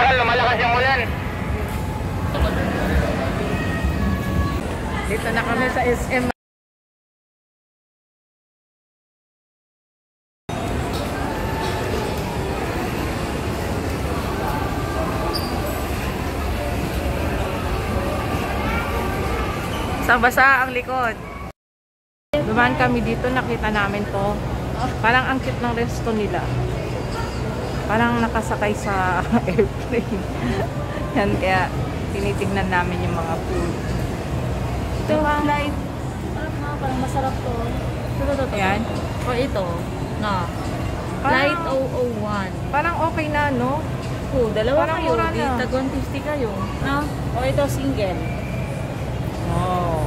matagal, lumalakas yung ulan. Dito na kami sa SM. Basa ang likod. Dumaan kami dito, nakita namin to. Parang ang cute ng resto nila. Parang nakasakay sa airplane. Yan, kaya tinitignan namin yung mga food. Ito, light. Parang masarap to. Ito. Yan. O ito, na. Light 001. Parang okay na, no? Oh, dalawa Parang kayo. mura na. Di tag 150 kayo. No? O ito, single. Oh.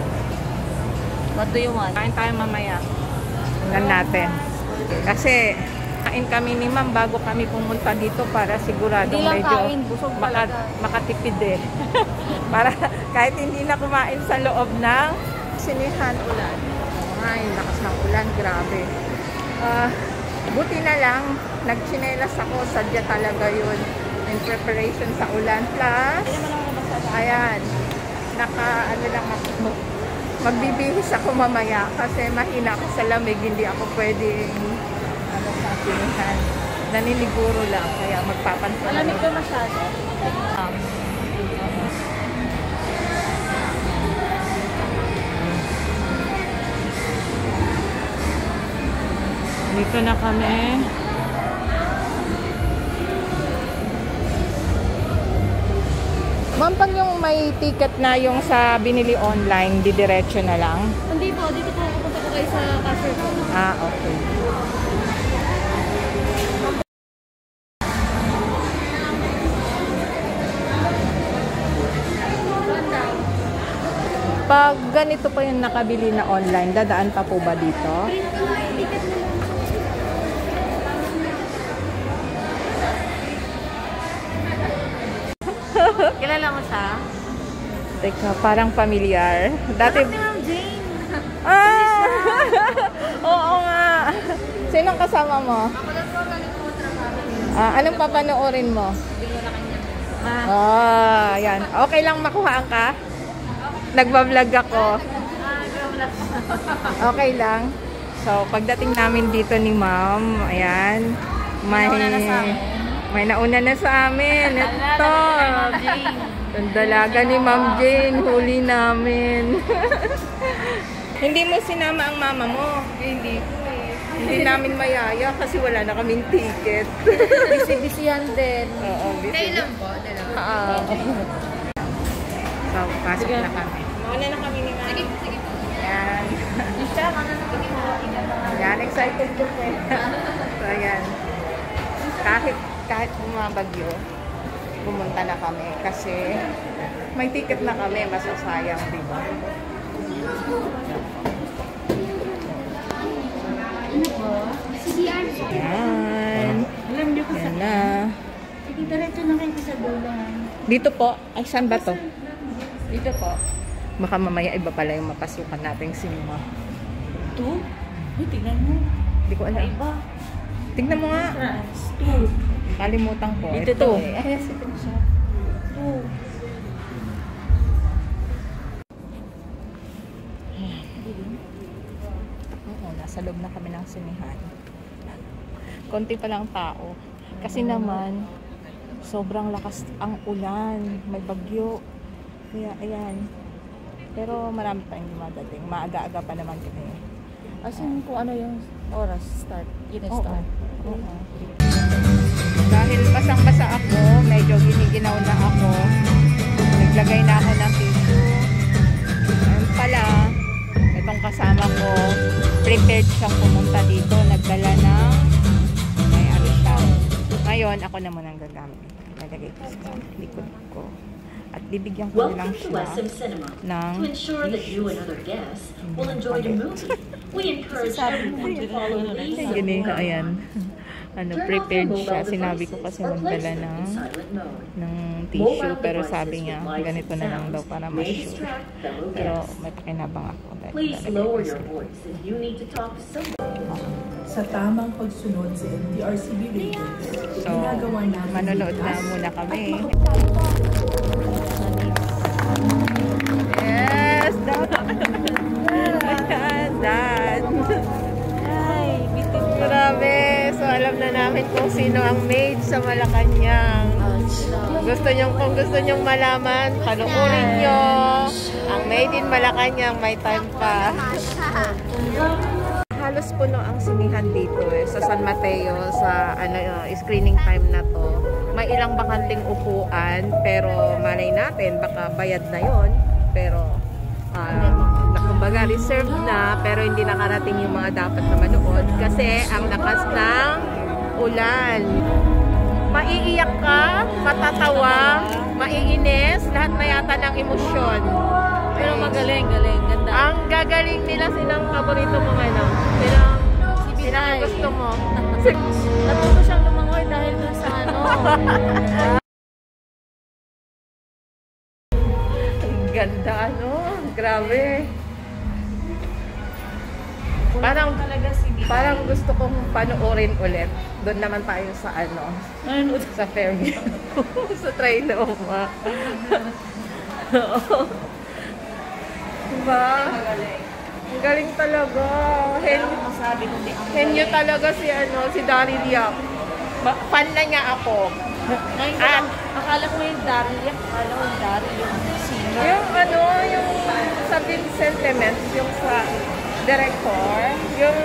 What do you want? Kain tayo mamaya. Tingnan natin. Kasi kain kami ni ma'am bago kami pumunta dito para siguradong Hindi lang medyo kain, busog talaga. makatipid eh. Para kahit hindi na kumain sa loob ng sinihan ulan. Ay, lakas ng ulan, grabe. Buti na lang, nagchinelas ako, sadya talaga yun. In preparation sa ulan. Plus, ayan, ano lang ako, magbibihis ako mamaya kasi mahina ako sa lamig, hindi ako pwedeng sa sinihan. Naniniguro lang, kaya magpapansin. Malamig ka masyado. Dito na kami. Ma'am, pag yung may ticket na yung sa binili online, didiretso na lang? Hindi po, dito po pupunta ko kayo sa cashier po. Ah, okay. Pag ganito pa yung nakabili na online, dadaan pa po ba dito? Kilala mo siya? Teka, parang familiar. Dati... Si Ma'am Jane. Ah! Oo nga. Sinong kasama mo? Ako lang po, galing po trabaho. Anong papanoorin mo? Video na kanya. Yan. Okay lang makuhaan ka? Nagbablog ako. Okay lang. So, pagdating namin dito ni ma'am, ayan. May nauna na sa amin. Ito. Ang dalaga ni Ma'am Jane. Huli namin. Hindi mo sinama ang mama mo? Hindi po eh. Hindi namin mayaya kasi wala na kaming ticket. Busy-busyhan din. Oo, busy. Kailan po? Dalawa. So, pasok na kami. Mauna na kami ni ma'am. Sige. Ayan. Siya, Ayan, excited ko po. So, ayan. Kahit bumabagyo, pumunta na kami kasi may ticket na kami, masasayang, di ba? Ayan. Alam niyo ko Ayan na. Sige, diretso na kayo sa dulan. Dito po. Ay, saan ba to? Dito po. Baka mamaya iba pala yung mapasukan nating cinema. Ito? Uy, tignan mo. Hindi ko alam. Iba. Tignan mo nga. Ito. Kalimutan ko. Dito to. Ay, ito siya. Ito. Oo, nasa loob na kami ng sinihan. Konti pa lang tao. Kasi naman, sobrang lakas ang ulan. May bagyo. Kaya, ayan. Pero marami tayong dumadating. Maaga-aga pa naman kami. As in, kung ano yung oras start. Yun ang start. Oo. Dahil basang-basa ako, medyo giniginaw na ako. Naglagay na ako ng tissue. Ayun pala, itong kasama ko, prepared siyang pumunta dito. Nagdala ng may ano siya. Ngayon, ako na muna ang gagamit. Nalagay ko sa likod ko. At bibigyan ko lang siya ng We encourage everyone to follow the Ganyan, ayan. prepared siya. Sinabi ko kasi magdala ng tissue, pero sabi niya ganito na lang daw para mas sure. Pero may pakinabang ako dahil sa tamang pagsunod sa MTRCB ratings. so manonood na muna kami. Yes, dad. Ay, bitin. Grabe. So alam na namin kung sino ang maid sa Malacanang. Kung gusto nyong malaman, panoorin nyo ang Made in Malacanang, may time pa. Halos puno ang sinihan dito sa San Mateo sa screening time na to. May ilang bakanting upuan, pero malay natin baka bayad na yon, pero kumbaga reserved na, pero hindi nakarating yung mga dapat na manood kasi ang lakas ng ulan. Maiiyak ka, matatawa, maiinis, lahat na yata ng emosyon. Pero magaling, ganda. Ang gagaling nila, sinang paborito mo ngayon? Sinang gusto mo? Natuto siyang lumangoy dahil dun sa Ganda grabe. Parang gusto kong panoorin ulit. Doon naman tayo sa sa Fairview. Sa Trinoma. Diba? Ang galing talaga. Henyo talaga si Daryl Yap. Fan na niya ako. Akala ko yung Daryl Yap. Akala ko yung Daryl yung singer. Yung sa Vincent Clement, yung sa director, yung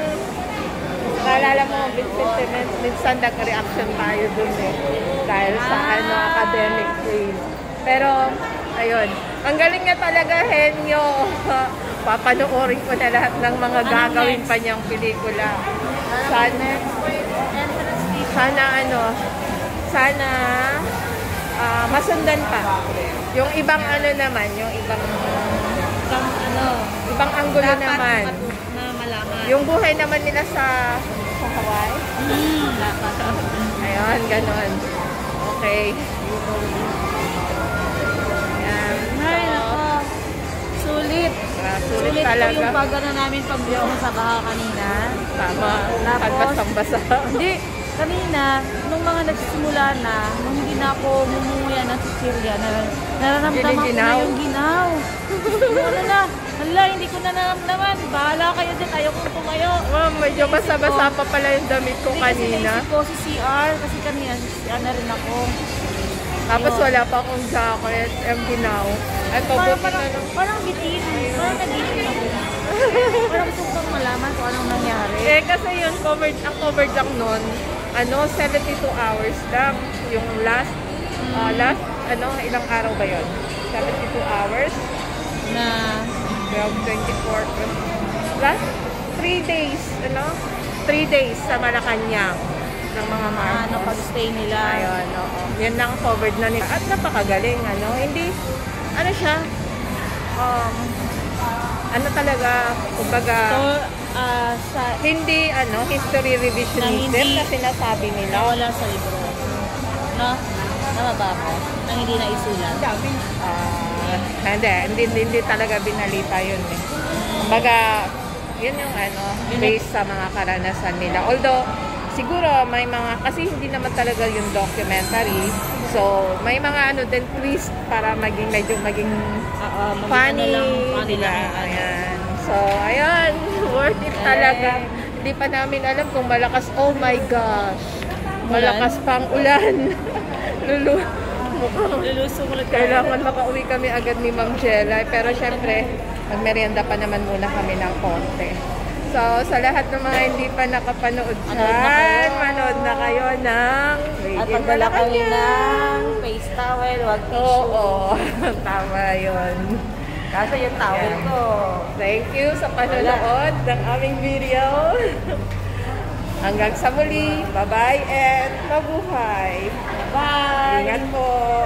naalala mo, Vincent Clement, minsan nag-reaction tayo dun dahil sa academic praise. Pero, ayun, ang galing niya talaga, Henyo. Papanoorin ko na lahat ng mga gagawin pa niyang pelikula. Sana masundan pa. Yung ibang naman, yung ibang anggulo naman. Yung buhay naman nila sa Hawaii. Ayun, ganon. Okay. Ay, nako. Sulit. Sulit talaga. yung pag-ano namin pag-vlog sa baha kanina. Tama. Basang-basa. Hindi. Kanina, nung mga nagsisimula na, nung hindi na ako mumuya ng Sicilia, nararamdaman ko na yung ginaw. Hala, hindi ko na naramdaman. Bahala kayo dyan, ayaw kong tumayo. Medyo basa-basa pa pala yung damit ko kanina. Kasi ko si CR, kasi kanina, na rin ako. Tapos wala pa akong jacket, yung ginaw. Parang bitin. Parang nag-itin ako. Parang gusto kong malaman kung anong nangyari. Kasi yun, ang covered lang nun, 72 hours lang. Yung last, ilang araw ba yun? 72 hours? Na 24. Last 3 days, 3 days sa Malacanang ng mga Marcos. Pag-stay nila. Ayun, oo. Yan lang covered na nila. At napakagaling, hindi, siya, talaga, kumbaga, hindi, history revisionism na sinasabi nila. Wala sa libro. No? Tama ba ako? Na hindi na isulat? Hindi talaga binalita yun Kumbaga, yun yung based sa mga karanasan nila. Although, siguro may mga, kasi hindi naman talaga yung documentary. So, may mga din twist para maging funny. Diba? Ayan. So, ayan. Worth it talaga. Hindi pa namin alam kung malakas. Oh my gosh. Malakas pang ulan. Lulusong ulit. Kailangan makauwi kami agad ni Ma'am Jella. Pero syempre, magmerienda pa naman muna kami ng konti. So, sa lahat ng mga hindi pa nakapanood dyan, manood na kayo ng At pagdala kami ng face towel, wag tissue. Oo, tama yun. Kaso yung towel ko. Thank you sa panonood ng aming video. Hanggang sa muli. Bye-bye and mabuhay. Bye! Ingat po.